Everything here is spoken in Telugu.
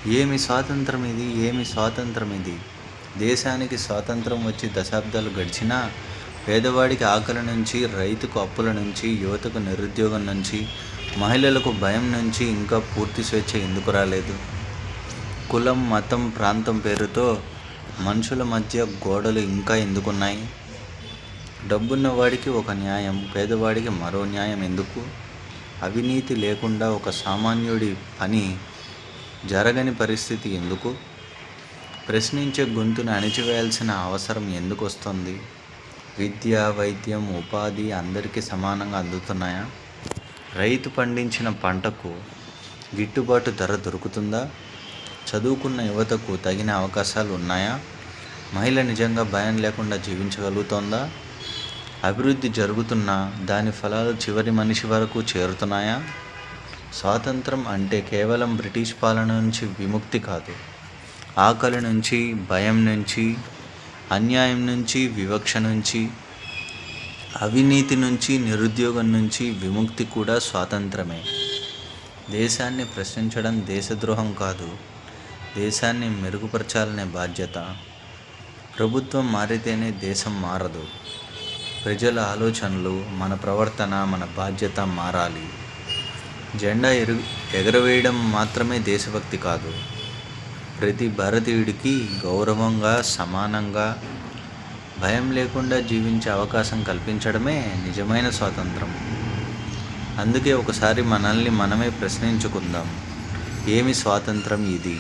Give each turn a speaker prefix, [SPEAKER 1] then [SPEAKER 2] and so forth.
[SPEAKER 1] ఏమి స్వాతంత్రం ఇది, ఏమి స్వాతంత్రం ఇది! దేశానికి స్వాతంత్రం వచ్చి దశాబ్దాలు గడిచినా పేదవాడికి ఆకలి నుంచి, రైతుకు అప్పుల నుంచి, యువతకు నిరుద్యోగం నుంచి, మహిళలకు భయం నుంచి ఇంకా పూర్తి స్వేచ్ఛ ఎందుకు రాలేదు? కులం, మతం, ప్రాంతం పేరుతో మనుషుల మధ్య గోడలు ఇంకా ఎందుకున్నాయి? డబ్బున్నవాడికి ఒక న్యాయం, పేదవాడికి మరో న్యాయం ఎందుకు? అవినీతి లేకుండా ఒక సామాన్యుడి పని జరగని పరిస్థితి ఎందుకు? ప్రశ్నించే గొంతును అణిచివేయాల్సిన అవసరం ఎందుకు వస్తుంది? విద్య, వైద్యం, ఉపాధి అందరికీ సమానంగా అందుతున్నాయా? రైతు పండించిన పంటకు గిట్టుబాటు ధర దొరుకుతుందా? చదువుకున్న యువతకు తగిన అవకాశాలు ఉన్నాయా? మహిళ నిజంగా భయం లేకుండా జీవించగలుగుతోందా? అభివృద్ధి జరుగుతున్నా దాని ఫలాలు చివరి మనిషి వరకు చేరుతున్నాయా? స్వాతంత్రం అంటే కేవలం బ్రిటిష్ పాలన నుంచి విముక్తి కాదు. ఆకలి నుంచి, భయం నుంచి, అన్యాయం నుంచి, వివక్ష నుంచి, అవినీతి నుంచి, నిరుద్యోగం నుంచి విముక్తి కూడా స్వాతంత్రమే. దేశాన్ని ప్రశ్నించడం దేశద్రోహం కాదు, దేశాన్ని మెరుగుపరచాలనే బాధ్యత. ప్రభుత్వం మారితేనే దేశం మారదు. ప్రజల ఆలోచనలు, మన ప్రవర్తన, మన బాధ్యత మారాలి. జెండా ఎగరవేయడం మాత్రమే దేశభక్తి కాదు. ప్రతి భారతీయుడికి గౌరవంగా, సమానంగా, భయం లేకుండా జీవించే అవకాశం కల్పించడమే నిజమైన స్వాతంత్రం. అందుకే ఒకసారి మనల్ని మనమే ప్రశ్నించుకుందాం, ఏమి స్వాతంత్రం ఇది?